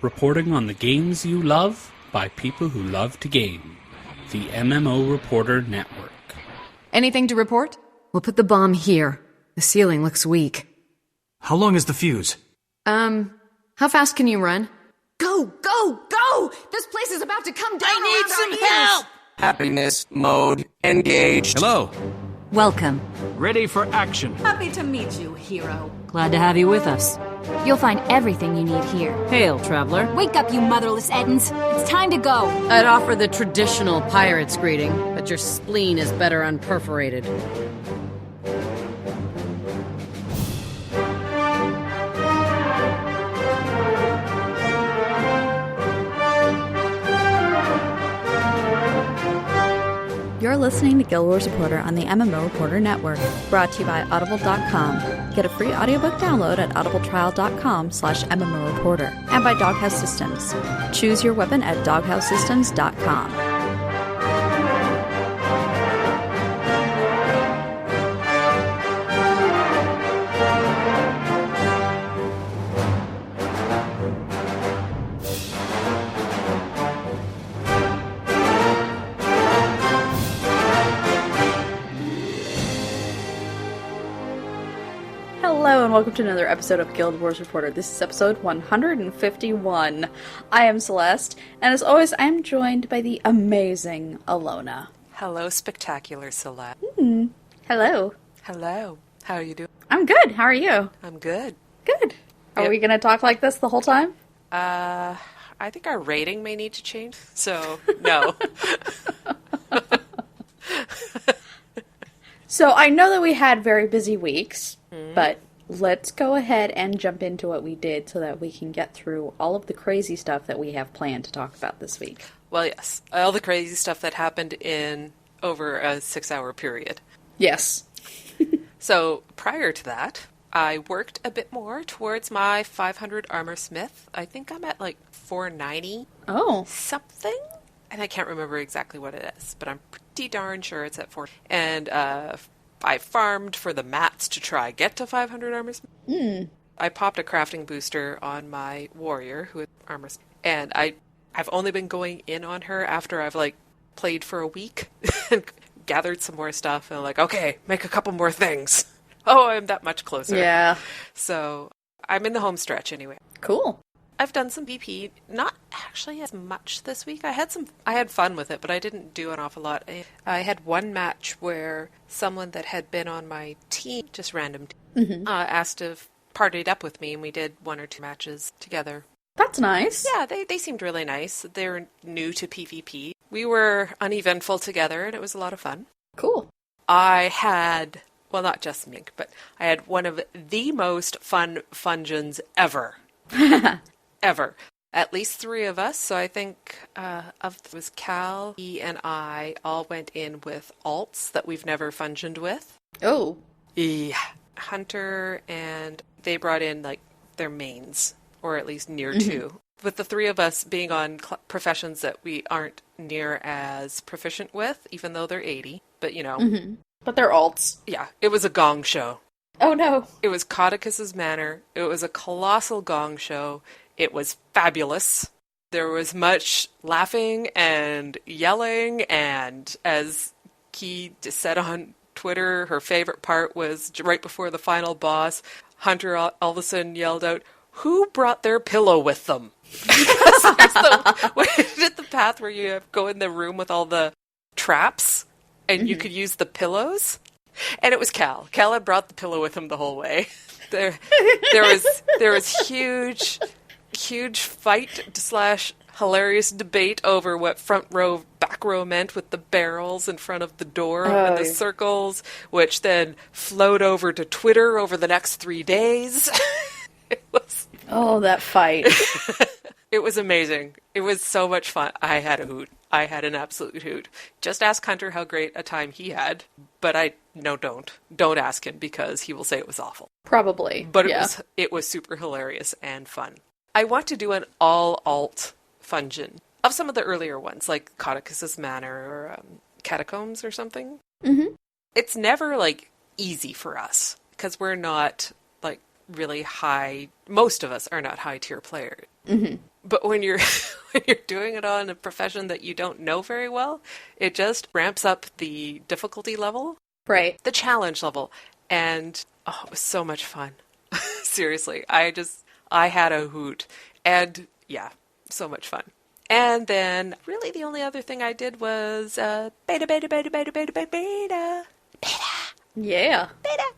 reporting on the games you love by people who love to game. The MMO Reporter Network. Anything to report? We'll put the bomb here. The ceiling looks weak. How long is the fuse? How fast can you run? Go, go, go! This place is about to come down. I need some help! Happiness mode engaged. Hello. Welcome. Ready for action. Happy to meet you, hero. Glad to have you with us. You'll find everything you need here. Hail, traveler. Wake up, you motherless Edens. It's time to go. I'd offer the traditional pirate's greeting, but your spleen is better unperforated. You're listening to Guild Wars Reporter on the MMO Reporter Network, brought to you by Audible.com. Get a free audiobook download at audibletrial.com/MMO Reporter, and by Doghouse Systems. Choose your weapon at doghousesystems.com. Hello and welcome to another episode of Guild Wars Reporter. This is episode 151. I am Celeste, and as always, I am joined by the amazing Allona. Hello, spectacular Celeste. Hello. Hello. How are you doing? I'm good. How are you? I'm good. Good. Are we going to talk like this the whole time? I think our rating may need to change, so no. So I know that we had very busy weeks, but let's go ahead and jump into what we did so that we can get through all of the crazy stuff that we have planned to talk about this week. Well, yes. All the crazy stuff that happened in over a 6-hour period. Yes. So prior to that, I worked a bit more towards my 500 armor smith. I think I'm at like 490 something. And I can't remember exactly what it is, but I'm pretty darn sure it's at 4. And I farmed for the mats to try get to 500 armor smith. I popped a crafting booster on my warrior who had armor smith. And I've only been going in on her after I've like played for a week and gathered some more stuff. And I'm like, okay, make a couple more things. Oh, I'm that much closer. Yeah. So I'm in the home stretch anyway. Cool. I've done some BP, not actually as much this week. I had fun with it, but I didn't do an awful lot. I had one match where someone that had been on my team, just random, asked to party it up with me, and we did 1 or 2 matches together. That's nice. Yeah, they seemed really nice. They're new to PvP. We were uneventful together, and it was a lot of fun. Cool. I had, well, not just me, but I had one of the most fun Fungeons ever. Ever. At least 3 of us, so I think it was Cal, he, and I all went in with alts that we've never Fungeoned with. Oh. Yeah. Hunter, and they brought in like their mains, or at least near to. With the 3 of us being on professions that we aren't near as proficient with, even though they're 80, but you know. But they're alts. Yeah, it was a gong show. Oh no. It was Codicus's Manor. It was a colossal gong show. It was fabulous. There was much laughing and yelling, and as Key said on Twitter, her favorite part was right before the final boss. Hunter all of a sudden yelled out, "Who brought their pillow with them?" We did the path where you go in the room with all the traps, and you could use the pillows. And it was Cal. Cal had brought the pillow with him the whole way. There was huge fight / hilarious debate over what front row, back row meant with the barrels in front of the door and the circles, which then flowed over to Twitter over the next 3 days. It was... Oh, that fight. It was amazing. It was so much fun. I had a hoot. I had an absolute hoot. Just ask Hunter how great a time he had. But don't ask him, because he will say it was awful. Probably. But it was super hilarious and fun. I want to do an all-alt Fungeon of some of the earlier ones, like Codicus's Manor or Catacombs or something. Mm-hmm. It's never, like, easy for us, because we're not, like, really high, most of us are not high tier players. Mm-hmm. But when you're when you're doing it on a profession that you don't know very well, it just ramps up the difficulty level, Right. the challenge level, and it was so much fun. Seriously, I had a hoot, and yeah, so much fun. And then really the only other thing I did was beta. Yeah.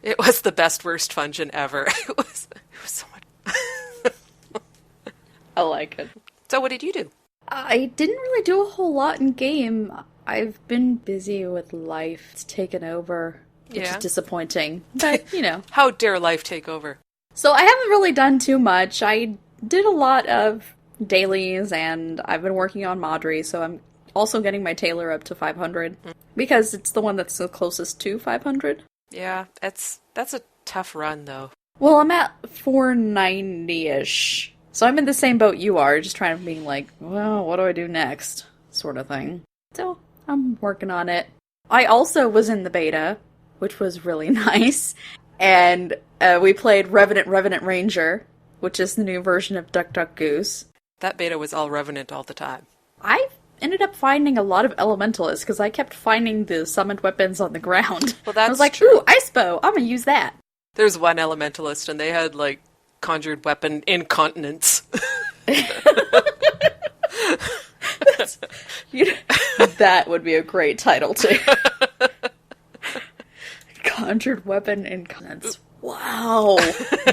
It was the best Worst Fungeon ever. It was so much. I like it. So what did you do? I didn't really do a whole lot in game. I've been busy with life. It's taken over, which is disappointing. But, How dare life take over? So I haven't really done too much. I did a lot of dailies, and I've been working on Maudry, so I'm also getting my Taylor up to 500, because it's the one that's the closest to 500. Yeah, that's a tough run, though. Well, I'm at 490-ish. So I'm in the same boat you are, just trying to be like, well, what do I do next? Sort of thing. So I'm working on it. I also was in the beta, which was really nice. And we played Revenant Ranger, which is the new version of Duck Duck Goose. That beta was all Revenant all the time. I ended up finding a lot of Elementalists, because I kept finding the summoned weapons on the ground. Well, that's I was like, true. ooh, Ice Bow, I'm gonna use that. There's one Elementalist, and they had, like, Conjured Weapon Incontinence. That would be a great title, too. Conjured Weapon Incontinence. Wow.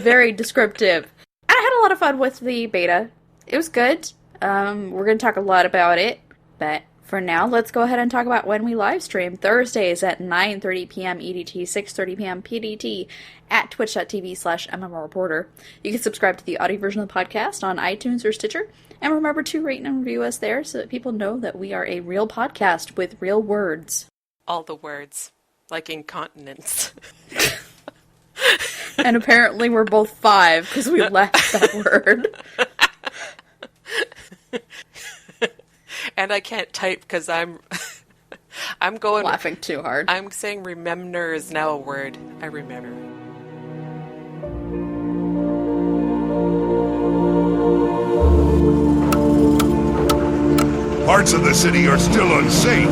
Very descriptive. I had a lot of fun with the beta. It was good. We're going to talk a lot about it. But for now, let's go ahead and talk about when we live stream. Thursdays at 9:30 p.m. EDT, 6:30 p.m. PDT at twitch.tv/MMOreporter. You can subscribe to the audio version of the podcast on iTunes or Stitcher. And remember to rate and review us there so that people know that we are a real podcast with real words. All the words. Like incontinence. And apparently we're both 5 because we left that word. And I can't type because I'm going... Laughing too hard. I'm saying remember is now a word. I remember. Parts of the city are still unsafe,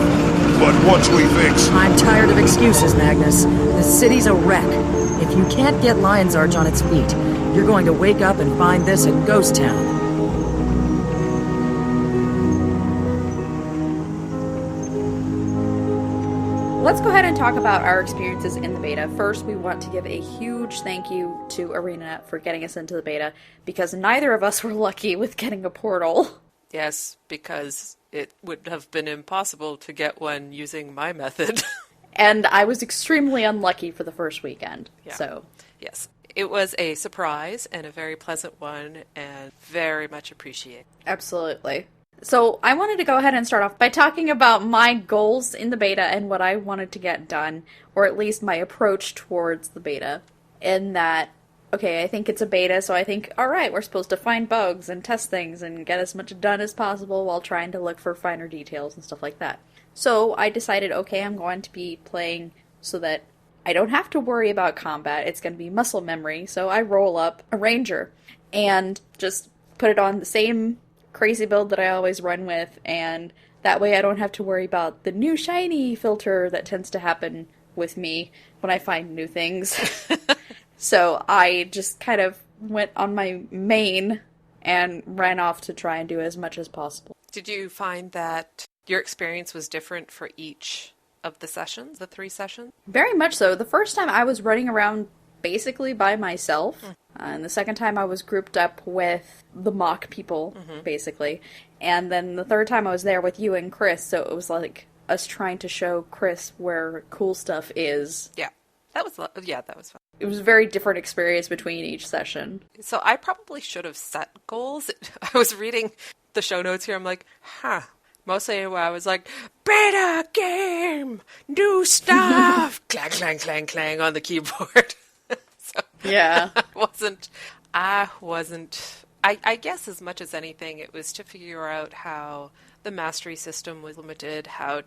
but once we fix... I'm tired of excuses, Magnus. The city's a wreck. If you can't get Lion's Arch on its feet, you're going to wake up and find this a ghost town. Let's go ahead and talk about our experiences in the beta. First, we want to give a huge thank you to ArenaNet for getting us into the beta, because neither of us were lucky with getting a portal. Yes, because it would have been impossible to get one using my method. And I was extremely unlucky for the first weekend. Yeah. So, yes, it was a surprise and a very pleasant one, and very much appreciated. Absolutely. So I wanted to go ahead and start off by talking about my goals in the beta and what I wanted to get done, or at least my approach towards the beta. In that, okay, I think it's a beta, so I think, alright, we're supposed to find bugs and test things and get as much done as possible while trying to look for finer details and stuff like that. So I decided, okay, I'm going to be playing so that I don't have to worry about combat. It's going to be muscle memory, so I roll up a ranger and just put it on the same crazy build that I always run with, and that way I don't have to worry about the new shiny filter that tends to happen with me when I find new things. So I just kind of went on my main and ran off to try and do as much as possible. Did you find that your experience was different for each of the sessions, the 3 sessions? Very much so. The first time I was running around basically by myself, and the second time I was grouped up with the mock people, basically. And then the third time I was there with you and Chris, so it was like us trying to show Chris where cool stuff is. Yeah, that was fun. It was a very different experience between each session. So I probably should have set goals. I was reading the show notes here, I'm like, mostly I was like, beta game, new stuff, clang, clang, clang, clang on the keyboard. So yeah. I guess as much as anything, it was to figure out how the mastery system was limited, how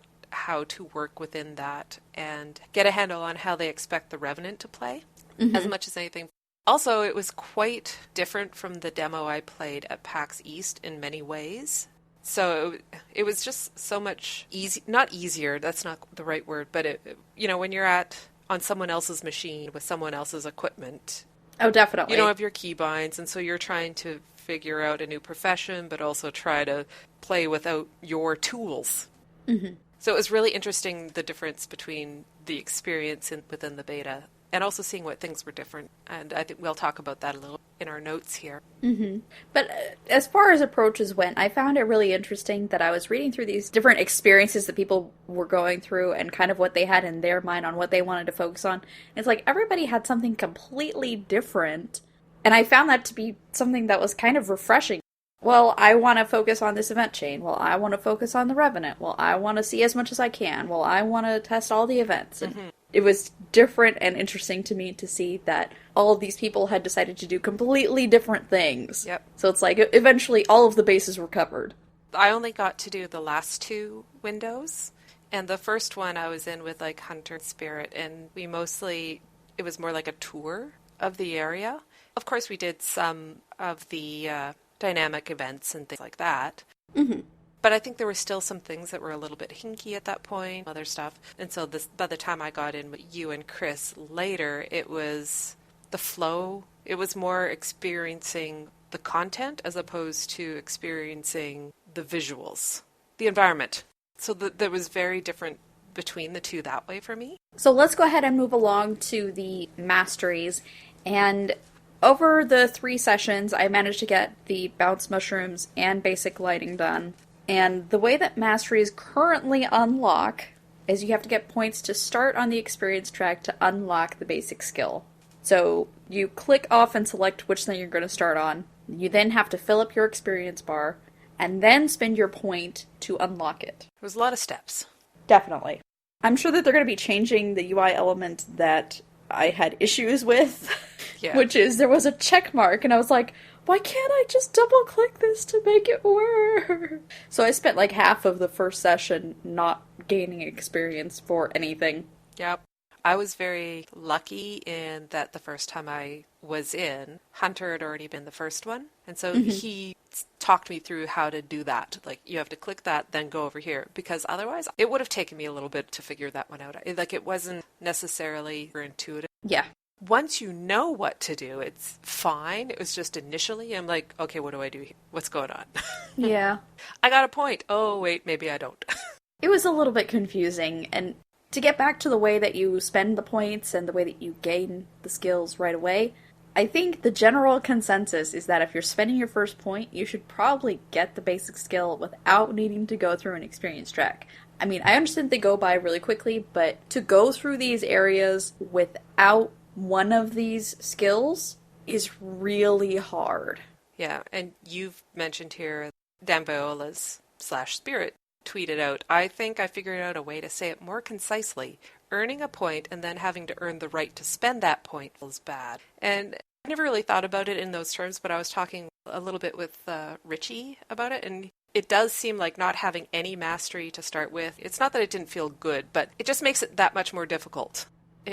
to work within that, and get a handle on how they expect the Revenant to play, as much as anything. Also, it was quite different from the demo I played at PAX East in many ways. So it was just so much not easier, that's not the right word, but when you're on someone else's machine with someone else's equipment. Oh, definitely. You don't have your keybinds, and so you're trying to figure out a new profession, but also try to play without your tools. Mm-hmm. So it was really interesting, the difference between the experience within the beta and also seeing what things were different. And I think we'll talk about that a little in our notes here. Mm-hmm. But as far as approaches went, I found it really interesting that I was reading through these different experiences that people were going through and kind of what they had in their mind on what they wanted to focus on. And it's like everybody had something completely different. And I found that to be something that was kind of refreshing. Well, I want to focus on this event chain. Well, I want to focus on the Revenant. Well, I want to see as much as I can. Well, I want to test all the events. And it was different and interesting to me to see that all of these people had decided to do completely different things. Yep. So it's like, eventually all of the bases were covered. I only got to do the last 2 windows. And the first one I was in with, like, Hunter and Spirit. And it was more like a tour of the area. Of course, we did some of the dynamic events and things like that. Mm-hmm. But I think there were still some things that were a little bit hinky at that point, other stuff. And so by the time I got in with you and Chris later, it was the flow. It was more experiencing the content as opposed to experiencing the visuals, the environment. So that was very different between the two that way for me. So let's go ahead and move along to the masteries. And over the 3 sessions, I managed to get the bounce mushrooms and basic lighting done. And the way that masteries currently unlock is you have to get points to start on the experience track to unlock the basic skill. So you click off and select which thing you're going to start on. You then have to fill up your experience bar and then spend your point to unlock it. It was a lot of steps. Definitely. I'm sure that they're going to be changing the UI element that I had issues with, which is there was a check mark, and I was like, why can't I just double click this to make it work? So I spent like half of the first session not gaining experience for anything. Yep. I was very lucky in that the first time I was in, Hunter had already been the first one. And so he talked me through how to do that. Like, you have to click that, then go over here. Because otherwise, it would have taken me a little bit to figure that one out. Like, it wasn't necessarily intuitive. Yeah. Once you know what to do, it's fine. It was just initially, I'm like, okay, what do I do here? What's going on? Yeah. I got a point. Oh, wait, maybe I don't. It was a little bit confusing, and to get back to the way that you spend the points and the way that you gain the skills right away, I think the general consensus is that if you're spending your first point, you should probably get the basic skill without needing to go through an experience track. I mean, I understand they go by really quickly, but to go through these areas without one of these skills is really hard. Yeah, and you've mentioned here Dan Viola's /Spirit tweeted out, I think I figured out a way to say it more concisely. Earning a point and then having to earn the right to spend that point feels bad. And I never really thought about it in those terms, but I was talking a little bit with Richie about it, and it does seem like not having any mastery to start with. It's not that it didn't feel good, but it just makes it that much more difficult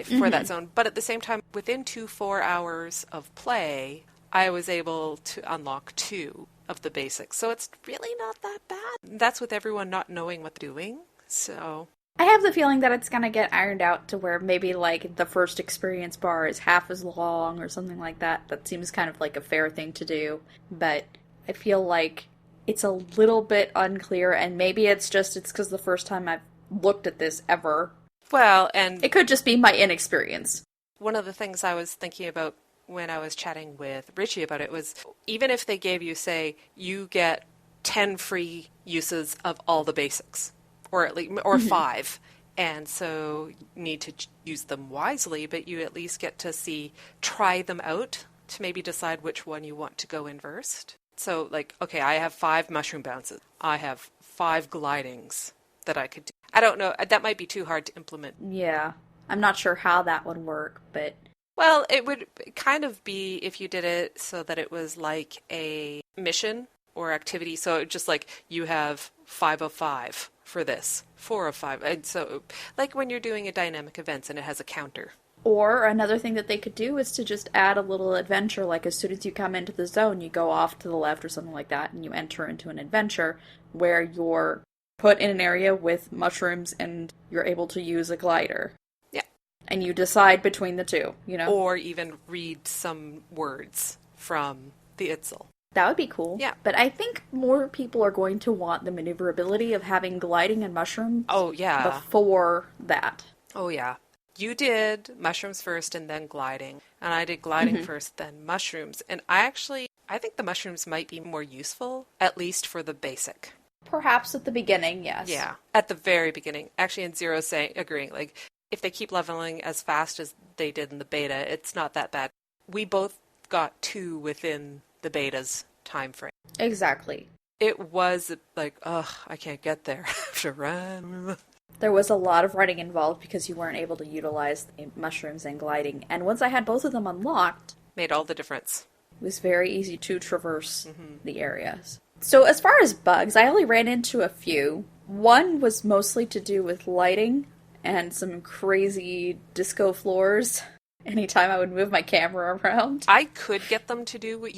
for that zone. But at the same time, within 4 hours of play, I was able to unlock 2 of the basics. So it's really not that bad. That's with everyone not knowing what they're doing. So I have the feeling that it's going to get ironed out to where maybe like the first experience bar is half as long or something like that. That seems kind of like a fair thing to do. But I feel like it's a little bit unclear, and maybe it's because the first time I've looked at this ever. Well, and it could just be my inexperience. One of the things I was thinking about when I was chatting with Richie about it was, even if they gave you, say, you get 10 free uses of all the basics, or at least, or 5, and so you need to use them wisely, but you at least get to try them out to maybe decide which one you want to go in first. So, like, okay, I have 5 mushroom bounces. I have 5 glidings that I could do. I don't know. That might be too hard to implement. Yeah. I'm not sure how that would work, but... Well, it would kind of be if you did it so that it was like a mission or activity. So just like you have 5 of 5 for this, 4 of 5. And so like when you're doing a dynamic events and it has a counter. Or another thing that they could do is to just add a little adventure, like as soon as you come into the zone, you go off to the left or something like that, and you enter into an adventure where you're put in an area with mushrooms and you're able to use a glider. Yeah. And you decide between the two, you know? Or even read some words from the Itzel. That would be cool. Yeah. But I think more people are going to want the maneuverability of having gliding and mushrooms before that. Oh, yeah. You did mushrooms first and then gliding. And I did gliding first, then mushrooms. And I think the mushrooms might be more useful, at least for the basic. Perhaps at the beginning, yes. Yeah, at the very beginning. Actually, and Zero agreeing, like, if they keep leveling as fast as they did in the beta, it's not that bad. We both got 2 within the beta's time frame. Exactly. It was like, I can't get there. I have to run. There was a lot of running involved because you weren't able to utilize the mushrooms and gliding. And once I had both of them unlocked, made all the difference. It was very easy to traverse the areas. So as far as bugs, I only ran into a few. One was mostly to do with lighting and some crazy disco floors anytime I would move my camera around. I could get them to do what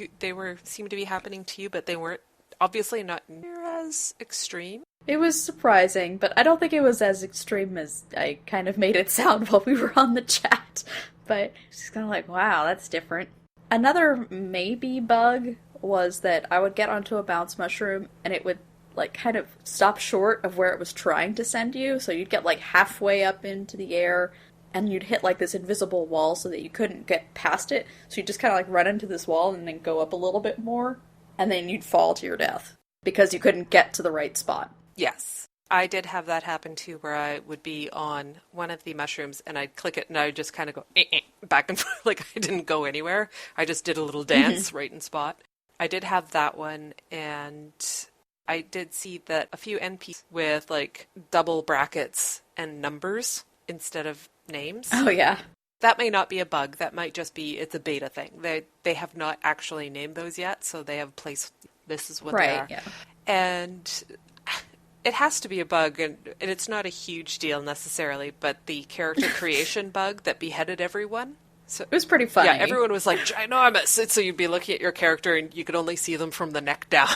seemed to be happening to you, but they weren't, obviously not near as extreme. It was surprising, but I don't think it was as extreme as I kind of made it sound while we were on the chat. But it's just kind of like, wow, that's different. Another maybe bug was that I would get onto a bounce mushroom and it would like kind of stop short of where it was trying to send you. So you'd get like halfway up into the air and you'd hit like this invisible wall so that you couldn't get past it. So you'd just kind of like run into this wall and then go up a little bit more and then you'd fall to your death because you couldn't get to the right spot. Yes. I did have that happen too, where I would be on one of the mushrooms and I'd click it and I'd just kind of go back and forth, like I didn't go anywhere. I just did a little dance right in spot. I did have that one, and I did see that a few NPCs with like double brackets and numbers instead of names. Oh yeah. That may not be a bug. That might just be, it's a beta thing. They have not actually named those yet, so they have a place, this is what they are. Yeah. And it has to be a bug, and it's not a huge deal necessarily, but the character creation bug that beheaded everyone. So, it was pretty funny. Yeah, everyone was like, ginormous! So you'd be looking at your character and you could only see them from the neck down.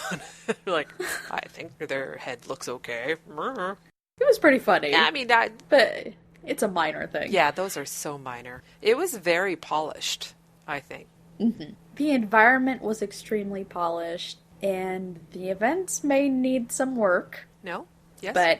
Like, I think their head looks okay. It was pretty funny. Yeah, I mean, but it's a minor thing. Yeah, those are so minor. It was very polished, I think. Mm-hmm. The environment was extremely polished, and the events may need some work. No? Yes? But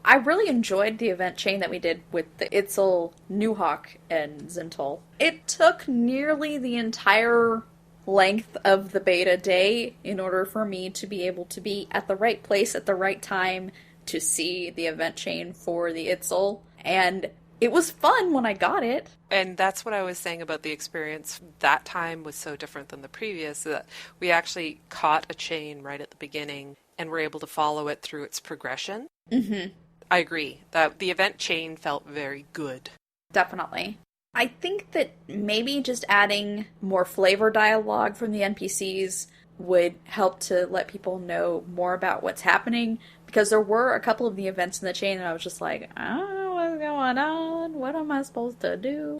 I really enjoyed the event chain that we did with the Itzel, Newhawk, and Zintal. It took nearly the entire length of the beta day in order for me to be able to be at the right place at the right time to see the event chain for the Itzel. And it was fun when I got it. And that's what I was saying about the experience. That time was so different than the previous, that we actually caught a chain right at the beginning and were able to follow it through its progression. Mm-hmm. I agree that the event chain felt very good. Definitely. I think that maybe just adding more flavor dialogue from the NPCs would help to let people know more about what's happening, because there were a couple of the events in the chain and I was just like, I don't know what's going on. What am I supposed to do?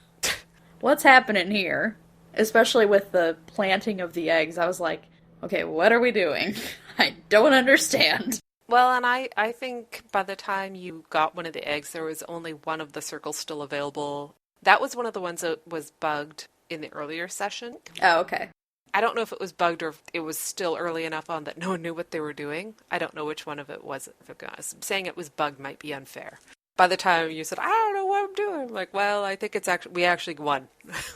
What's happening here? Especially with the planting of the eggs. I was like, okay, what are we doing? I don't understand. Well, and I think by the time you got one of the eggs, there was only one of the circles still available. That was one of the ones that was bugged in the earlier session. Oh, okay. I don't know if it was bugged or if it was still early enough on that no one knew what they were doing. I don't know which one of it was. Saying it was bugged might be unfair. By the time you said, I don't know what I'm doing, I'm like, well, I think we actually won.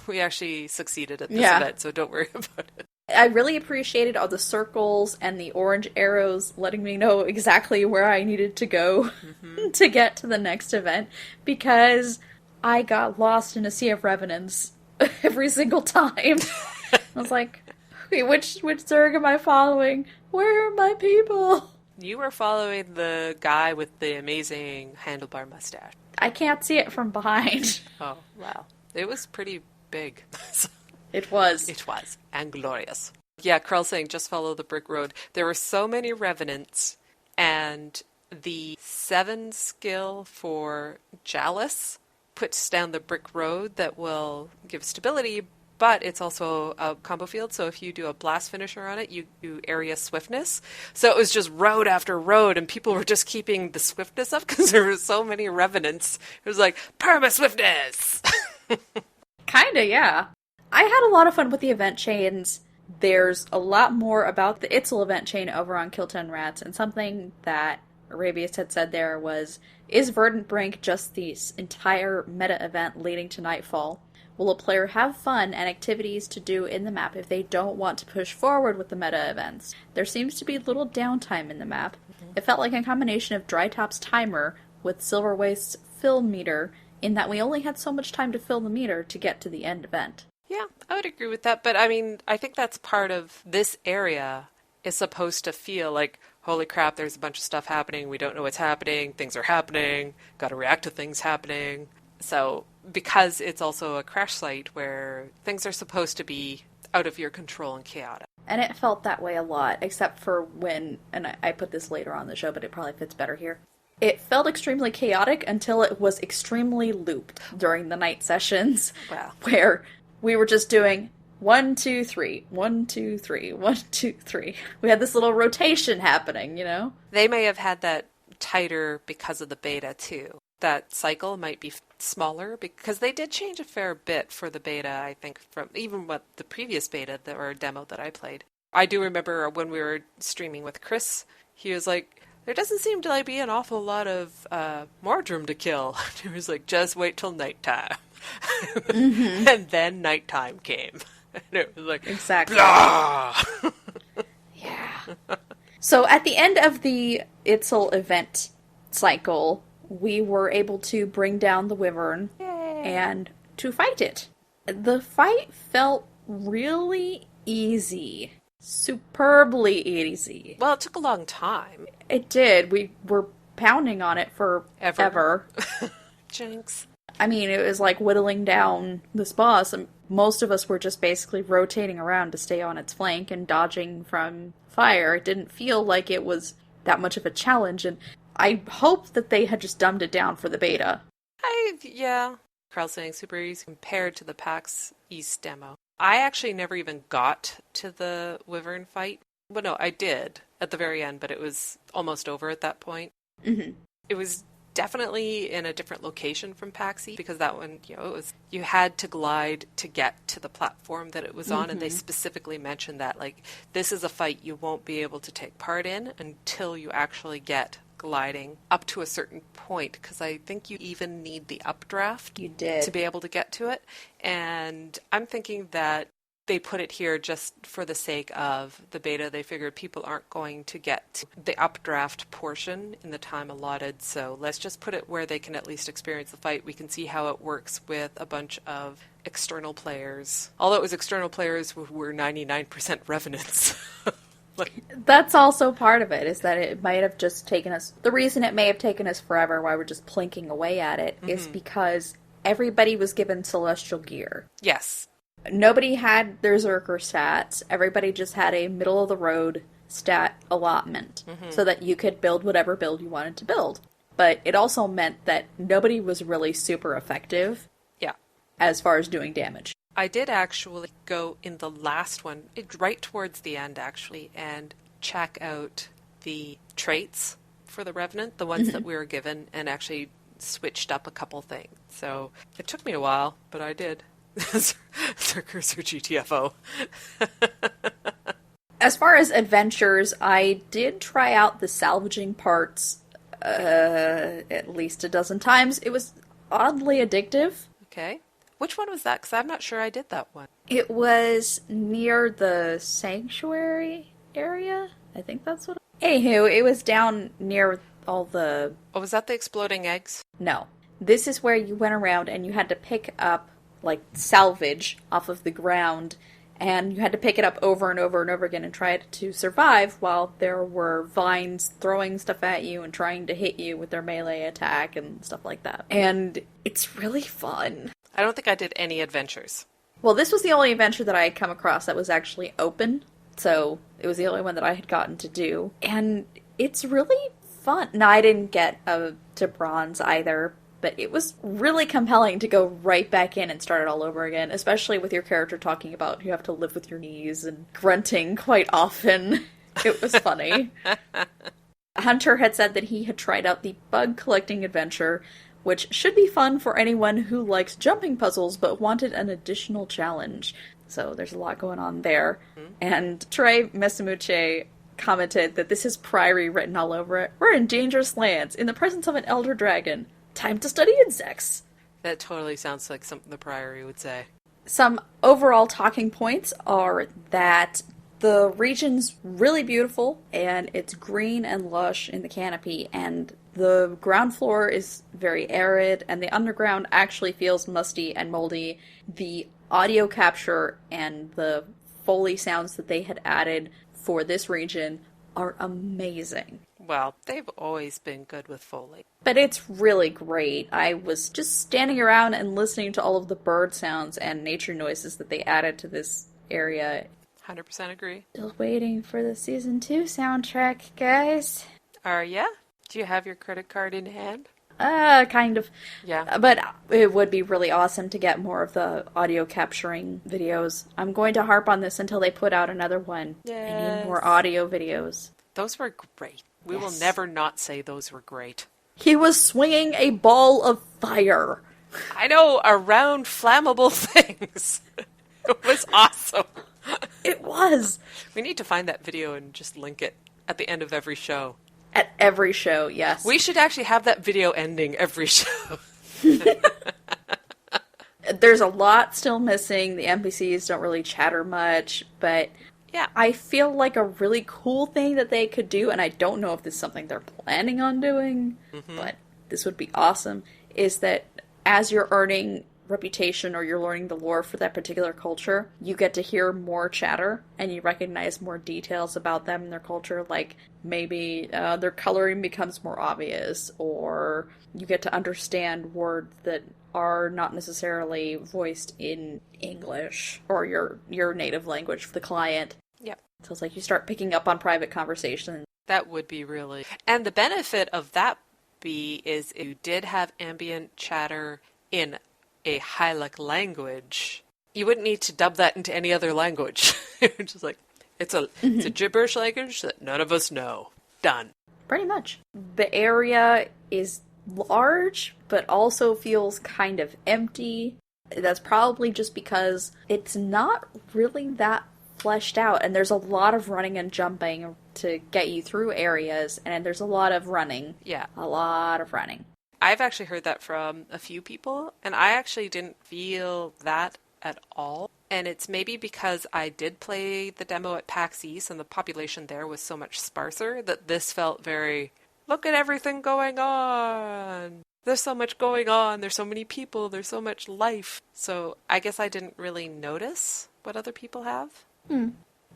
We actually succeeded at this event, so don't worry about it. I really appreciated all the circles and the orange arrows letting me know exactly where I needed to go to get to the next event, because I got lost in a sea of revenants every single time. I was like, okay, which Zerg am I following? Where are my people? You were following the guy with the amazing handlebar mustache. I can't see it from behind. Oh, wow. It was pretty big. It was. It was. And glorious. Yeah, Krell saying, just follow the brick road. There were so many revenants, and the 7 skill for Chalice puts down the brick road that will give stability, but it's also a combo field, so if you do a blast finisher on it, you area swiftness. So it was just road after road, and people were just keeping the swiftness up because there were so many revenants. It was like, perma-swiftness! Kinda, yeah. I had a lot of fun with the event chains. There's a lot more about the Itzel event chain over on Kill 10 Rats, and something that Arabius had said there was, is Verdant Brink just the entire meta event leading to Nightfall? Will a player have fun and activities to do in the map if they don't want to push forward with the meta events? There seems to be little downtime in the map. It felt like a combination of Drytop's timer with Silver Waste's fill meter, in that we only had so much time to fill the meter to get to the end event. Yeah, I would agree with that, but I mean, I think that's part of this area is supposed to feel like, holy crap, there's a bunch of stuff happening, we don't know what's happening, things are happening, gotta react to things happening. So, because it's also a crash site where things are supposed to be out of your control and chaotic. And it felt that way a lot, except for when, and I put this later on in the show, but it probably fits better here. It felt extremely chaotic until it was extremely looped during the night sessions. Wow. Where we were just doing 1, 2, 3, 1, 2, 3, 1, 2, 3. We had this little rotation happening, you know? They may have had that tighter because of the beta, too. That cycle might be smaller because they did change a fair bit for the beta, I think, from even what the previous beta or demo that I played. I do remember when we were streaming with Chris, he was like, there doesn't seem to be an awful lot of Mordrum to kill. He was like, just wait till nighttime. Mm-hmm. And then nighttime came. And it was like, exactly. Blah! Yeah. So at the end of the Itzel event cycle, we were able to bring down the Wyvern and to fight it. The fight felt really easy. Superbly easy. Well, it took a long time. It did. We were pounding on it for ever. Jinx. I mean, it was like whittling down this boss, and most of us were just basically rotating around to stay on its flank and dodging from fire. It didn't feel like it was that much of a challenge, and I hope that they had just dumbed it down for the beta. Yeah. Carl's saying super easy compared to the PAX East demo. I actually never even got to the Wyvern fight. Well, no, I did at the very end, but it was almost over at that point. Mm-hmm. It was definitely in a different location from PAX East because that one, it was, you had to glide to get to the platform that it was on, and they specifically mentioned that, like, this is a fight you won't be able to take part in until you actually get gliding up to a certain point, because I think you even need the updraft to be able to get to it. And I'm thinking that they put it here just for the sake of the beta. They figured people aren't going to get to the updraft portion in the time allotted, so let's just put it where they can at least experience the fight. We can see how it works with a bunch of external players. Although it was external players who were 99% revenants. That's also part of it, is that it might have just taken us... The reason it may have taken us forever while we're just plinking away at it is because everybody was given celestial gear. Yes. Nobody had their Zerker stats. Everybody just had a middle-of-the-road stat allotment so that you could build whatever build you wanted to build. But it also meant that nobody was really super effective as far as doing damage. I did actually go in the last one, right towards the end actually, and check out the traits for the Revenant, the ones that we were given, and actually switched up a couple things. So it took me a while, but I did. Zerkers or GTFO. As far as adventures, I did try out the salvaging parts at least a dozen times. It was oddly addictive. Okay. Which one was that? Because I'm not sure I did that one. It was near the sanctuary area. I think that's what... Anywho, it was down near all the... Oh, was that the exploding eggs? No. This is where you went around and you had to pick up, like, salvage off of the ground, and you had to pick it up over and over and over again and try to survive while there were vines throwing stuff at you and trying to hit you with their melee attack and stuff like that. And it's really fun. I don't think I did any adventures. Well, this was the only adventure that I had come across that was actually open, so it was the only one that I had gotten to do. And it's really fun. Now, I didn't get to bronze either, But it was really compelling to go right back in and start it all over again, especially with your character talking about you have to live with your knees and grunting quite often. It was funny. Hunter had said that he had tried out the bug collecting adventure, which should be fun for anyone who likes jumping puzzles but wanted an additional challenge. So there's a lot going on there. And Trey Mesimuche commented that this is Priory written all over it. We're in dangerous lands, in the presence of an elder dragon. Time to study insects. That totally sounds like something the Priory would say. Some overall talking points are that the region's really beautiful, and it's green and lush in the canopy, and the ground floor is very arid, and the underground actually feels musty and moldy. The audio capture and the Foley sounds that they had added for this region are amazing. Well, they've always been good with Foley. But it's really great. I was just standing around and listening to all of the bird sounds and nature noises that they added to this area. 100% agree. Still waiting for the Season 2 soundtrack, guys. Are ya? Do you have your credit card in hand? Kind of. Yeah. But it would be really awesome to get more of the audio capturing videos. I'm going to harp on this until they put out another one. Yes. I need more audio videos. Those were great. We Yes. will never not say those were great. He was swinging a ball of fire. I know, around flammable things. It was awesome. It was. We need to find that video and just link it at the end of every show. At every show, yes. We should actually have that video ending every show. There's a lot still missing. The NPCs don't really chatter much, but yeah, I feel like a really cool thing that they could do, and I don't know if this is something they're planning on doing, but this would be awesome, is that as you're earning reputation or you're learning the lore for that particular culture, you get to hear more chatter and you recognize more details about them and their culture, like maybe their coloring becomes more obvious, or you get to understand words that are not necessarily voiced in English or your native language for the client. Yep. So it's like you start picking up on private conversations. That would be really... And the benefit of that is if you did have ambient chatter in a Hylic language, you wouldn't need to dub that into any other language. It's just like, it's a gibberish language that none of us know. Done. Pretty much. The area is large, but also feels kind of empty. That's probably just because it's not really that fleshed out, and there's a lot of running and jumping to get you through areas, and there's a lot of running. Yeah. A lot of running. I've actually heard that from a few people, and I actually didn't feel that at all. And it's maybe because I did play the demo at PAX East, and the population there was so much sparser, that this felt very, look at everything going on. There's so much going on. There's so many people. There's so much life. So I guess I didn't really notice what other people have.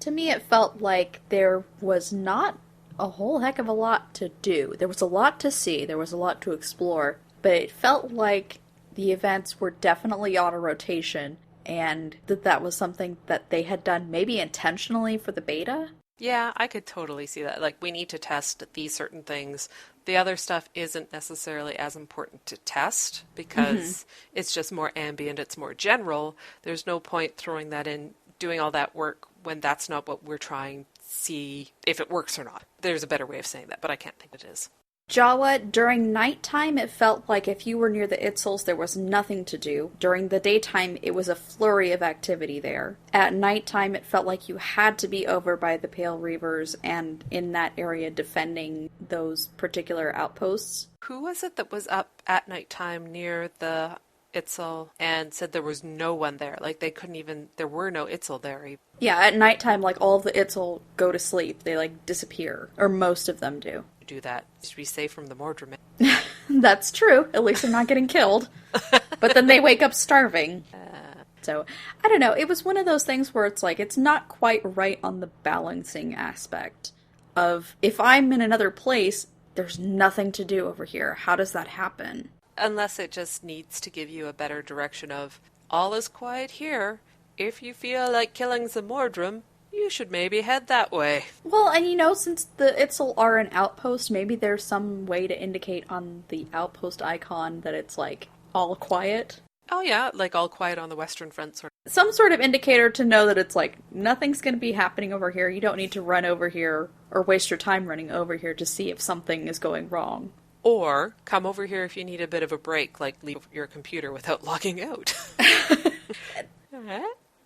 To me, it felt like there was not a whole heck of a lot to do. There was a lot to see. There was a lot to explore. But it felt like the events were definitely on a rotation, and that was something that they had done maybe intentionally for the beta. Yeah, I could totally see that. Like, we need to test these certain things. The other stuff isn't necessarily as important to test because it's just more ambient, it's more general. There's no point throwing that in, doing all that work when that's not what we're trying to see if it works or not. There's a better way of saying that, but I can't think it is. Jawa, during nighttime, it felt like if you were near the Itzels, there was nothing to do. During the daytime, it was a flurry of activity there. At nighttime, it felt like you had to be over by the Pale Reavers and in that area defending those particular outposts. Who was it that was up at nighttime near the Itzel and said there was no one there? Like, they couldn't even, there were no Itzel there. Yeah, at nighttime, like, all of the Itzel go to sleep. They, like, disappear. Or most of them do. Do that to be safe from the Mordred. That's true. At least they're not getting killed. But then they wake up starving. So, I don't know. It was one of those things where it's like, it's not quite right on the balancing aspect of, if I'm in another place, there's nothing to do over here. How does that happen? Unless it just needs to give you a better direction of, all is quiet here. If you feel like killing the Mordrum, you should maybe head that way. Well, and since the Itzel are an outpost, maybe there's some way to indicate on the outpost icon that it's, like, all quiet. Oh yeah, like all quiet on the Western Front sort of. Some sort of indicator to know that it's like, nothing's going to be happening over here. You don't need to run over here or waste your time running over here to see if something is going wrong. Or come over here if you need a bit of a break, like leave your computer without logging out.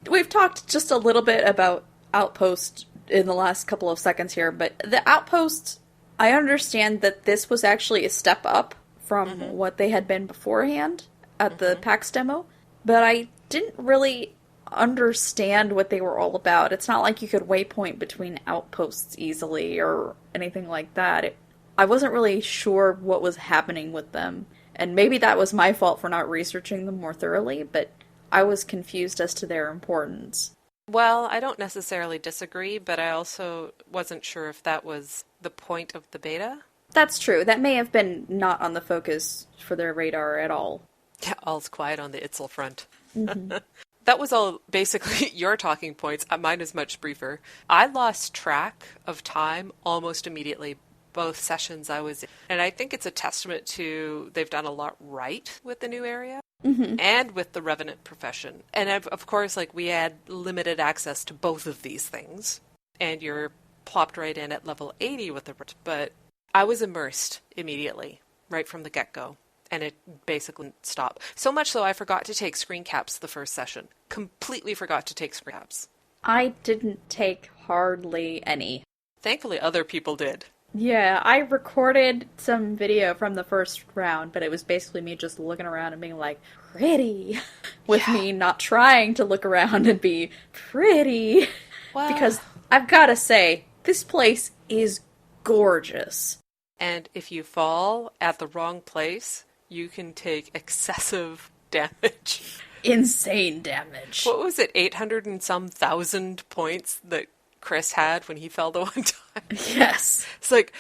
We've talked just a little bit about Outpost in the last couple of seconds here, but the Outpost, I understand that this was actually a step up from what they had been beforehand at the PAX demo, but I didn't really understand what they were all about. It's not like you could waypoint between outposts easily or anything like that. I wasn't really sure what was happening with them, and maybe that was my fault for not researching them more thoroughly, but I was confused as to their importance. Well, I don't necessarily disagree, but I also wasn't sure if that was the point of the beta. That's true. That may have been not on the focus for their radar at all. Yeah, all's quiet on the Itzel front. Mm-hmm. That was all basically your talking points. Mine is much briefer. I lost track of time almost immediately, both sessions I was in. And I think it's a testament to they've done a lot right with the new area. Mm-hmm. And with the Revenant profession. And of course, like, we had limited access to both of these things. And you're plopped right in at level 80 with the... But I was immersed immediately, right from the get-go. And it basically stopped. So much so I forgot to take screen caps the first session. Completely forgot to take screen caps. I didn't take hardly any. Thankfully, other people did. Yeah, I recorded some video from the first round, but it was basically me just looking around and being like, pretty, with me not trying to look around and be pretty. Well, because I've gotta say, this place is gorgeous. And if you fall at the wrong place, you can take excessive damage. Insane damage. What was it, 800 and some thousand points that Chris had when he fell the one time? Yes. It's like,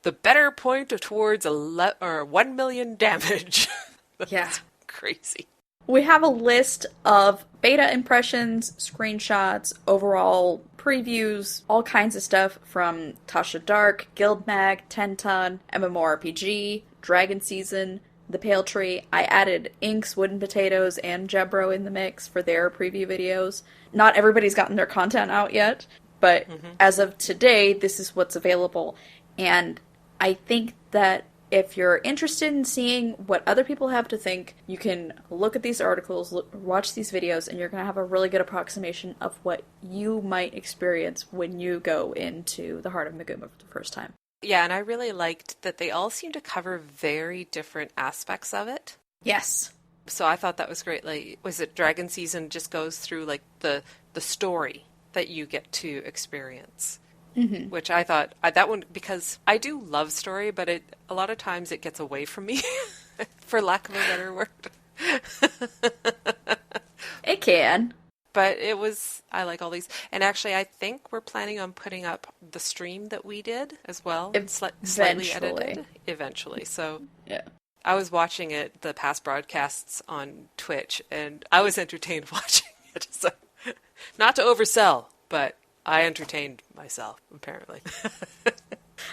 the better point towards 1 million damage. Yeah. Crazy. We have a list of beta impressions, screenshots, overall previews, all kinds of stuff from Tasha Dark, Guild Mag, 10 Ton, MMORPG, Dragon Season, The Pale Tree. I added Inks, Wooden Potatoes, and Jebro in the mix for their preview videos. Not everybody's gotten their content out yet, but as of today, this is what's available. And I think that if you're interested in seeing what other people have to think, you can look at these articles, watch these videos, and you're going to have a really good approximation of what you might experience when you go into the Heart of Meguma for the first time. Yeah, and I really liked that they all seem to cover very different aspects of it. Yes. So I thought that was great. Like, was it Dragon Season just goes through, like, the story that you get to experience? Mm-hmm. Which I thought, that one, because I do love story, but a lot of times it gets away from me, for lack of a better word. It can. But I like all these. And actually, I think we're planning on putting up the stream that we did as well. Slightly edited. Eventually. So yeah. I was watching the past broadcasts on Twitch, and I was entertained watching it. So, not to oversell, but I entertained myself, apparently.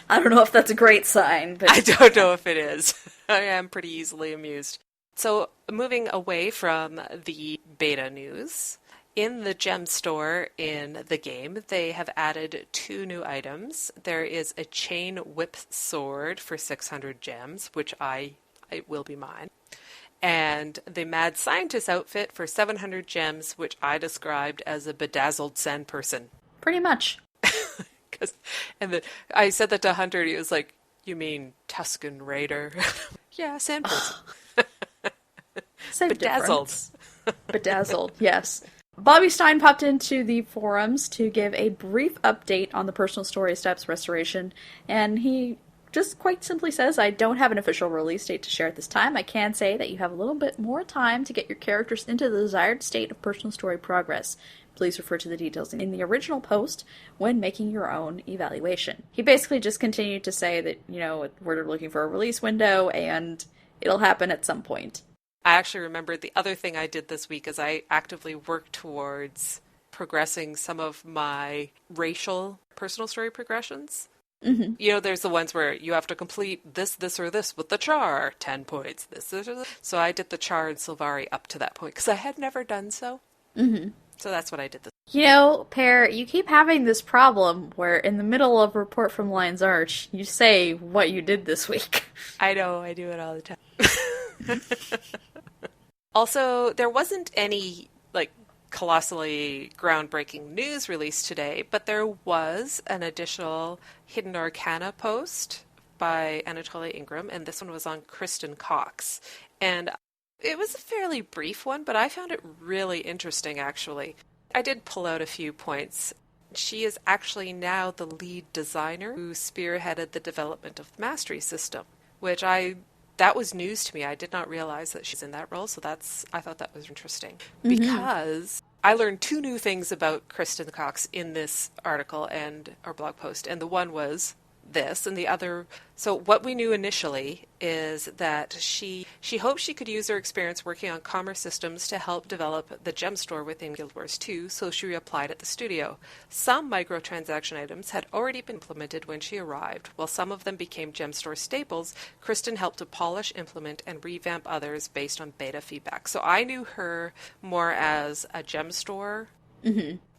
I don't know if that's a great sign, but I don't know if it is. I am pretty easily amused. So, moving away from the beta news, in the gem store in the game, they have added 2 new items. There is a chain whip sword for 600 gems, which it will be mine. And the mad scientist outfit for 700 gems, which I described as a bedazzled sand person. Pretty much. I said that to Hunter, and he was like, "You mean Tuscan Raider?" Yeah, sand person. Same Bedazzled. Difference. Bedazzled, yes. Bobby Stein popped into the forums to give a brief update on the personal story steps restoration, and he just quite simply says, I don't have an official release date to share at this time. I can say that you have a little bit more time to get your characters into the desired state of personal story progress. Please refer to the details in the original post when making your own evaluation. He basically just continued to say that, we're looking for a release window and it'll happen at some point. I actually remembered the other thing I did this week is I actively worked towards progressing some of my racial personal story progressions. Mm-hmm. You know, there's the ones where you have to complete this, or this with the char, 10 points, this, or this. So I did the char and Sylvari up to that point because I had never done so. Mm-hmm. So that's what I did. You know, Pear, you keep having this problem where in the middle of a report from Lion's Arch, you say what you did this week. I know, I do it all the time. Also, there wasn't any, like, colossally groundbreaking news released today, but there was an additional Hidden Arcana post by Anatoly Ingram, and this one was on Kristen Cox. And it was a fairly brief one, but I found it really interesting, actually. I did pull out a few points. She is actually now the lead designer who spearheaded the development of the Mastery system, which that was news to me. I did not realize that she's in that role, so I thought that was interesting. Mm-hmm. Because I learned 2 new things about Kristen Cox in this article and our blog post, and the one was this, and the other... So what we knew initially is that she hoped she could use her experience working on commerce systems to help develop the gem store within Guild Wars 2, so she reapplied at the studio. Some microtransaction items had already been implemented when she arrived. While some of them became gem store staples, Kristen helped to polish, implement, and revamp others based on beta feedback. So I knew her more as a gem store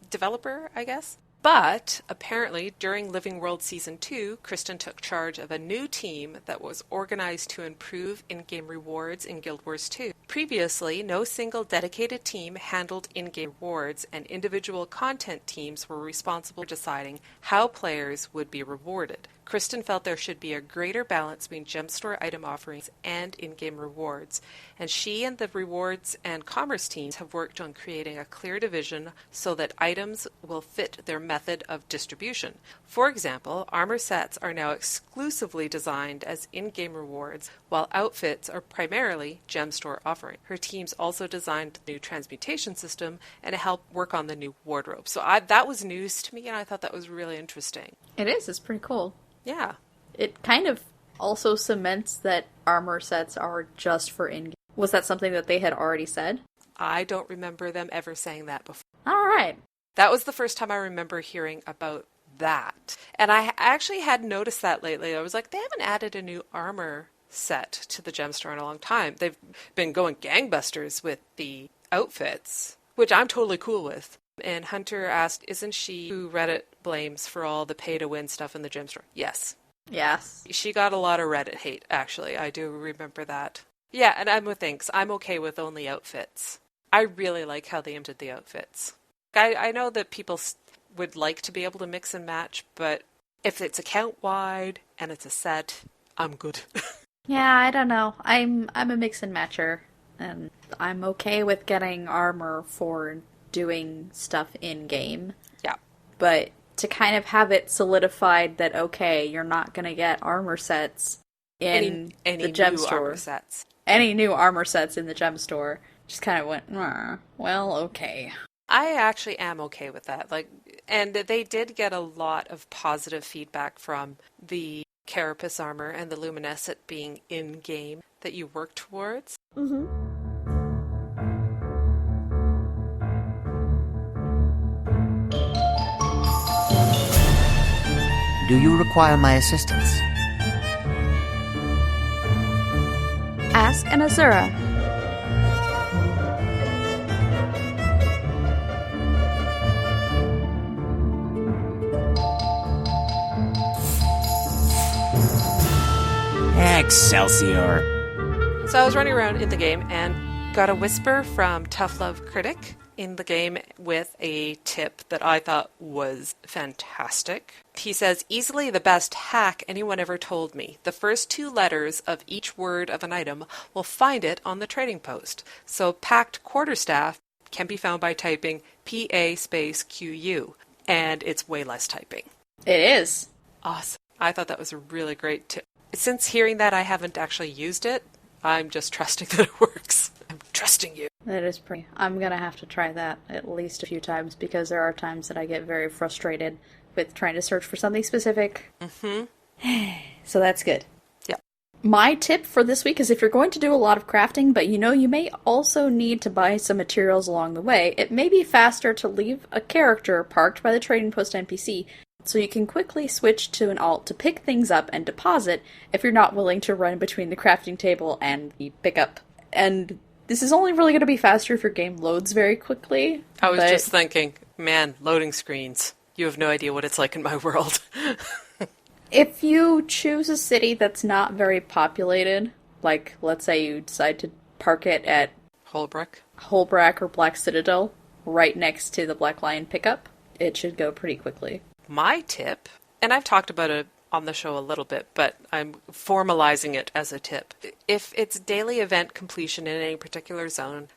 developer, I guess. But, apparently, during Living World Season 2, Kristen took charge of a new team that was organized to improve in-game rewards in Guild Wars 2. Previously, no single dedicated team handled in-game rewards, and individual content teams were responsible for deciding how players would be rewarded. Kristen felt there should be a greater balance between gem store item offerings and in-game rewards, and she and the rewards and commerce teams have worked on creating a clear division so that items will fit their method of distribution. For example, armor sets are now exclusively designed as in-game rewards, while outfits are primarily gem store offerings. Her teams also designed the new transmutation system and helped work on the new wardrobe. So that was news to me, and I thought that was really interesting. It is. It's pretty cool. Yeah. It kind of also cements that armor sets are just for in-game. Was that something that they had already said? I don't remember them ever saying that before. All right. That was the first time I remember hearing about that. And I actually had noticed that lately. I was like, they haven't added a new armor set to the gem store in a long time. They've been going gangbusters with the outfits, which I'm totally cool with. And Hunter asked, isn't she who Reddit blames for all the pay-to-win stuff in the gem store? Yes. Yes. She got a lot of Reddit hate, actually. I do remember that. Yeah, and I'm with thanks. I'm okay with only outfits. I really like how they implemented the outfits. I know that people would like to be able to mix and match, but if it's account-wide and it's a set, I'm good. Yeah, I don't know. I'm a mix and matcher, and I'm okay with getting armor for doing stuff in-game. Yeah. But to kind of have it solidified that, okay, you're not going to get armor sets in any the gem new store. Armor sets. Any new armor sets in the gem store. Just kind of went, well, okay. I actually am okay with that. And they did get a lot of positive feedback from the Carapace armor and the Luminescent being in-game that you work towards. Mm-hmm. Do you require my assistance? Ask an Azura. Excelsior! So I was running around in the game and got a whisper from Tough Love Critic in the game with a tip that I thought was fantastic. He says, easily the best hack anyone ever told me. The first 2 letters of each word of an item will find it on the trading post. So packed quarterstaff can be found by typing PA space QU, and it's way less typing. It is. Awesome. I thought that was a really great tip. Since hearing that, I haven't actually used it. I'm just trusting that it works. I'm trusting you. That is pretty... I'm gonna have to try that at least a few times, because there are times that I get very frustrated with trying to search for something specific. Mm-hmm. So that's good. Yeah. My tip for this week is if you're going to do a lot of crafting, but you may also need to buy some materials along the way, it may be faster to leave a character parked by the trading post NPC so you can quickly switch to an alt to pick things up and deposit if you're not willing to run between the crafting table and the pickup. And this is only really going to be faster if your game loads very quickly. I was just thinking, man, loading screens. You have no idea what it's like in my world. If you choose a city that's not very populated, like let's say you decide to park it at Holbrook or Black Citadel, right next to the Black Lion pickup, it should go pretty quickly. My tip, and I've talked about it on the show a little bit, but I'm formalizing it as a tip. If it's daily event completion in any particular zone,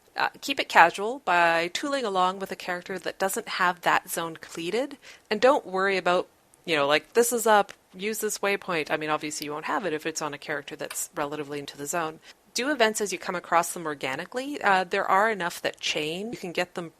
keep it casual by tooling along with a character that doesn't have that zone completed, and don't worry about, like, this is up, use this waypoint. I mean, obviously you won't have it if it's on a character that's relatively into the zone. Do events as you come across them organically. There are enough that chain. You can get them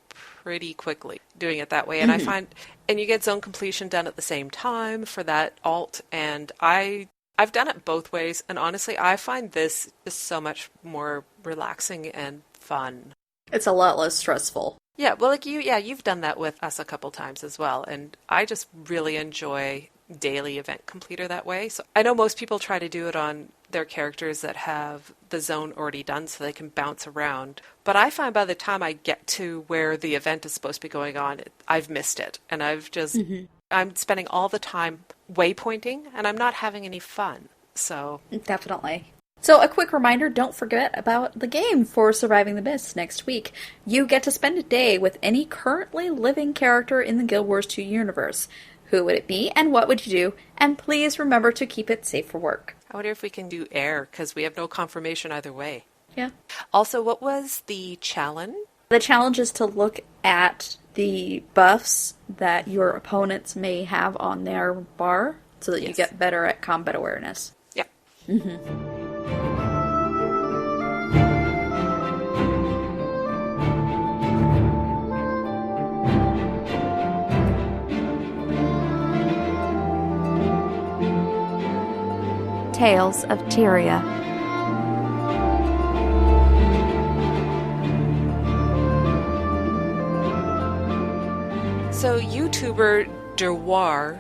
pretty quickly doing it that way. And I find, and you get zone completion done at the same time for that alt. And I've done it both ways. And honestly, I find this is so much more relaxing and fun. It's a lot less stressful. Yeah, well, like you've done that with us a couple times as well. And I just really enjoy daily event completer that way. So I know most people try to do it on their characters that have the zone already done so they can bounce around. But I find by the time I get to where the event is supposed to be going on, I've missed it. And I'm spending all the time waypointing and I'm not having any fun. So definitely. So a quick reminder, don't forget about the game for Surviving the Mist next week. You get to spend a day with any currently living character in the Guild Wars 2 universe. Who would it be, and what would you do? And please remember to keep it safe for work. I wonder if we can do air, because we have no confirmation either way. Yeah. Also, what was the challenge? The challenge is to look at the buffs that your opponents may have on their bar, so that you get better at combat awareness. Yeah. Tales of Tyria. So YouTuber Derior,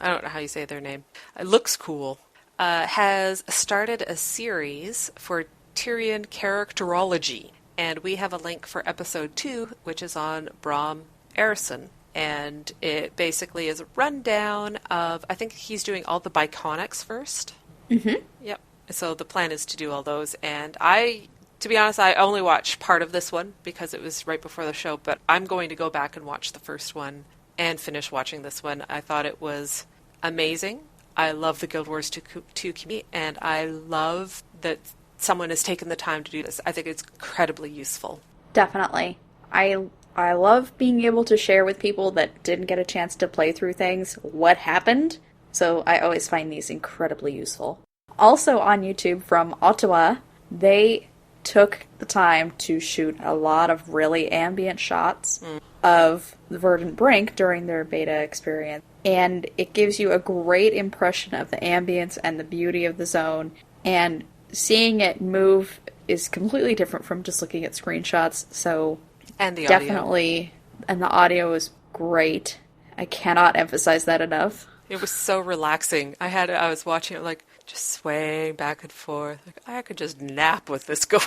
I don't know how you say their name. It looks cool. Has started a series for Tyrian characterology. And we have a link for episode 2, which is on Brom Erison. And it basically is a rundown of, I think he's doing all the Biconics first. Mm-hmm. Yep. So the plan is to do all those. And to be honest, I only watched part of this one because it was right before the show. But I'm going to go back and watch the first one and finish watching this one. I thought it was amazing. I love the Guild Wars 2 community. And I love that someone has taken the time to do this. I think it's incredibly useful. Definitely. I love being able to share with people that didn't get a chance to play through things what happened, so I always find these incredibly useful. Also on YouTube from Ottawa, they took the time to shoot a lot of really ambient shots of the Verdant Brink during their beta experience, and it gives you a great impression of the ambience and the beauty of the zone, and seeing it move is completely different from just looking at screenshots, so and the definitely, and the audio is great. I cannot emphasize that enough. It was so relaxing. I was watching it like just swaying back and forth. Like, I could just nap with this going.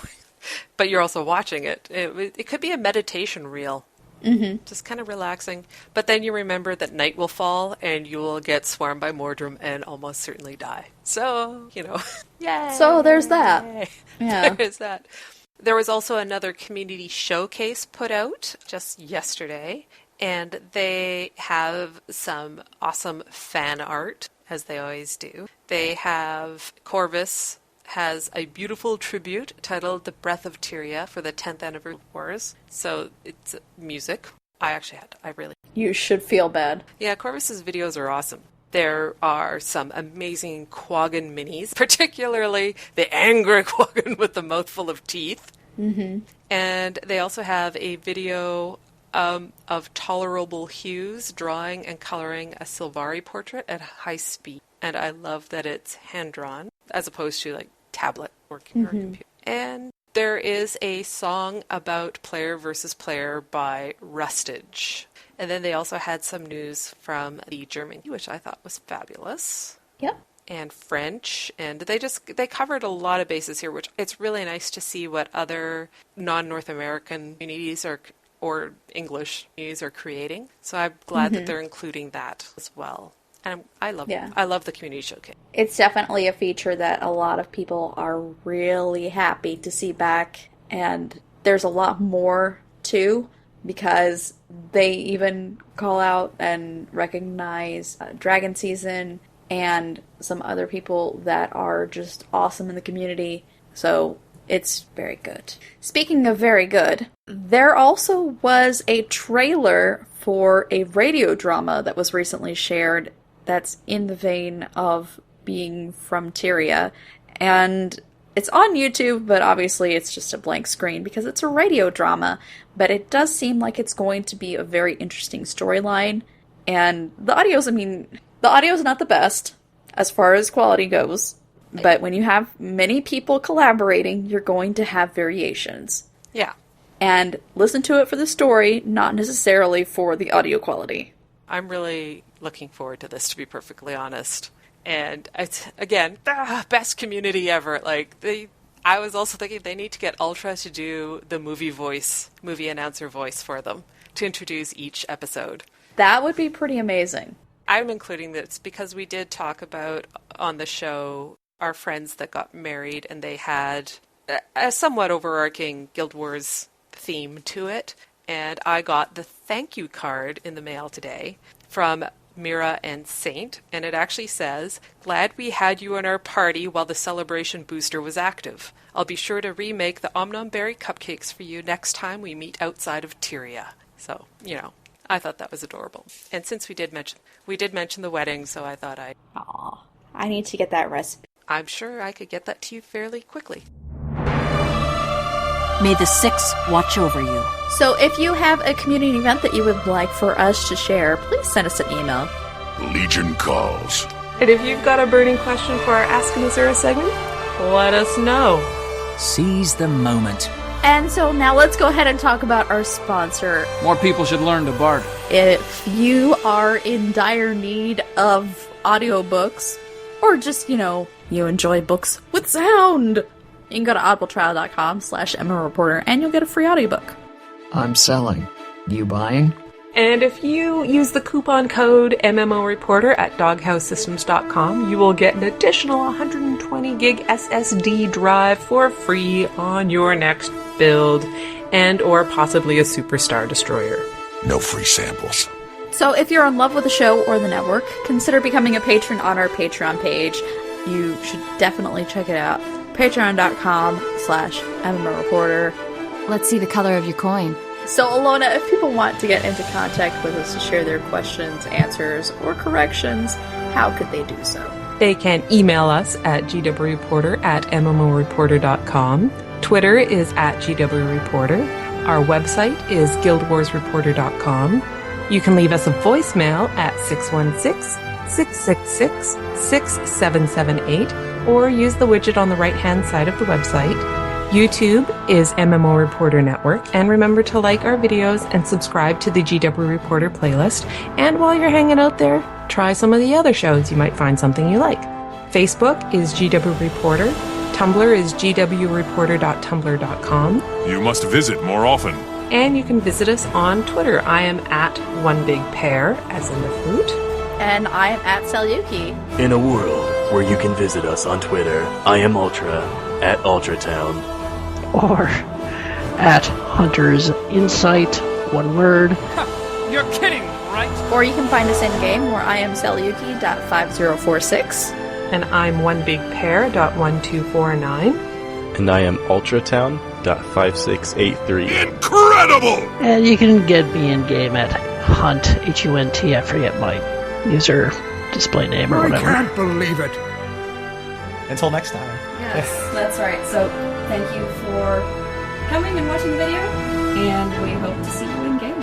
But you're also watching it. It could be a meditation reel. Mm-hmm. Just kind of relaxing. But then you remember that night will fall and you will get swarmed by Mordrum and almost certainly die. So, yay! So there's that. Yeah. There's that. There was also another community showcase put out just yesterday, and they have some awesome fan art, as they always do. They have Corvus has a beautiful tribute titled The Breath of Tyria for the 10th anniversary of Wars. So it's music. You should feel bad. Yeah, Corvus's videos are awesome. There are some amazing Quaggan minis, particularly the angry Quaggan with the mouthful of teeth. Mm-hmm. And they also have a video of Tolerable Hues drawing and coloring a Sylvari portrait at high speed. and I love that it's hand-drawn as opposed to like tablet or computer. And there is a song about player versus player by Rustage. And then they also had some news from the German, which I thought was fabulous. Yep. And French, and they covered a lot of bases here, which it's really nice to see what other non-North American communities or English communities are creating. So I'm glad that they're including that as well. And I love the community showcase. It's definitely a feature that a lot of people are really happy to see back, and there's a lot more too, because they even call out and recognize Dragon Season and some other people that are just awesome in the community. So it's very good. Speaking of very good, there also was a trailer for a radio drama that was recently shared that's in the vein of being from Tyria. And it's on YouTube, but obviously it's just a blank screen because it's a radio drama. But it does seem like it's going to be a very interesting storyline. And the audio's not the best as far as quality goes. But when you have many people collaborating, you're going to have variations. Yeah. And listen to it for the story, not necessarily for the audio quality. I'm really looking forward to this, to be perfectly honest. And it's, again, best community ever. I was also thinking they need to get Ultra to do the movie announcer voice for them to introduce each episode. That would be pretty amazing. I'm including this because we did talk about on the show our friends that got married, and they had a somewhat overarching Guild Wars theme to it. And I got the thank you card in the mail today from Mira and Saint, and it actually says, "Glad we had you in our party while the celebration booster was active. I'll be sure to remake the Omnom Berry cupcakes for you next time we meet outside of Tyria." So, I thought that was adorable. And since we did mention the wedding, so I thought Aw, I need to get that recipe. I'm sure I could get that to you fairly quickly. May the Six watch over you. So if you have a community event that you would like for us to share, please send us an email. Legion calls. And if you've got a burning question for our Ask an Azura segment, let us know. Seize the moment. And so now let's go ahead and talk about our sponsor. More people should learn to bard. If you are in dire need of audiobooks, or just, you enjoy books with sound, you can go to audibletrial.com/MMOreporter and you'll get a free audiobook. I'm selling. You buying? And if you use the coupon code MMOReporter at doghousesystems.com, you will get an additional 120 gig SSD drive for free on your next build, and or possibly a Superstar Destroyer. No free samples. So if you're in love with the show or the network, consider becoming a patron on our Patreon page. You should definitely check it out. Patreon.com/MMOReporter. Let's see the color of your coin. So, Allona, if people want to get into contact with us to share their questions, answers, or corrections, how could they do so? They can email us at gwreporter@MMOreporter.com. Twitter is @GWReporter. Our website is guildwarsreporter.com. You can leave us a voicemail at 616-666-6778 or use the widget on the right-hand side of the website. YouTube is MMO Reporter Network, and remember to like our videos and subscribe to the GW Reporter playlist. And while you're hanging out there, try some of the other shows. You might find something you like. Facebook is GW Reporter. Tumblr is gwreporter.tumblr.com. You must visit more often. And you can visit us on Twitter. I am at OneBigPear, as in the fruit. And I am at Selyuki. In a world where you can visit us on Twitter, I am Ultra, at Ultratown. Or at Hunter's Insight, one word. You're kidding, right? Or you can find us in-game where I am Selyuki.5046. And I'm OneBigPear.1249. And I am Ultratown.5683. Incredible! And you can get me in-game at Hunt, H-U-N-T, I forget my user display name or whatever. I can't believe it. Until next time. Yes, that's right. So thank you for coming and watching the video, and we hope to see you in game.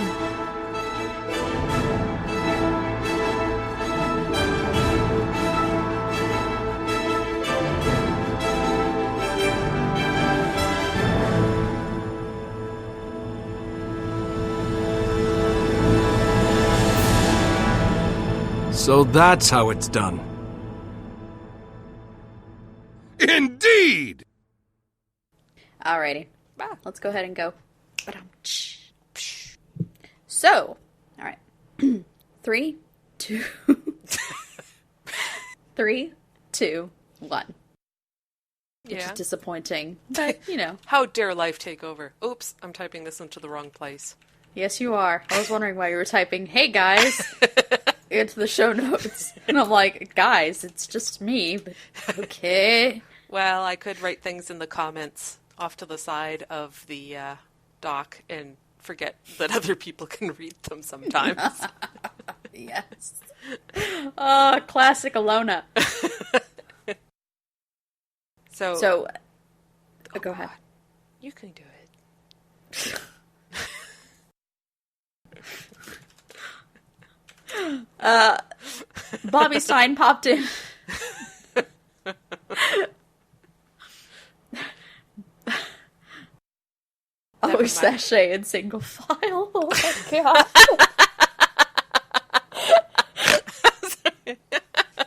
So that's how it's done. Indeed! Alrighty. Let's go ahead and go. So, alright. 3, 2... 3, 2, 1. Which is disappointing, but, you know. How dare life take over? Oops, I'm typing this into the wrong place. Yes, you are. I was wondering why you were typing, hey guys, into the show notes. And I'm like, guys, it's just me, but okay. Well, I could write things in the comments off to the side of the doc and forget that other people can read them sometimes. Yes. Classic Allona. So go ahead. You can do it. Bobby Stein popped in. Always sachet in single file. Oh my god.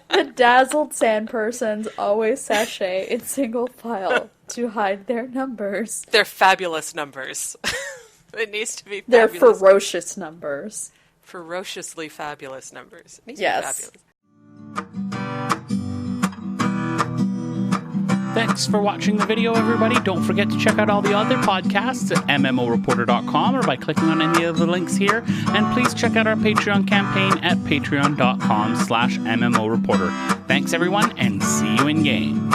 Bedazzled sandpersons always sachet in single file to hide their numbers. They're fabulous numbers. It needs to be fabulous. They're ferocious numbers. Ferociously fabulous numbers. It needs yes. to be fabulous. Thanks for watching the video, everybody. Don't forget to check out all the other podcasts at MMOreporter.com or by clicking on any of the links here. And please check out our Patreon campaign at patreon.com/MMOreporter. Thanks, everyone, and see you in game.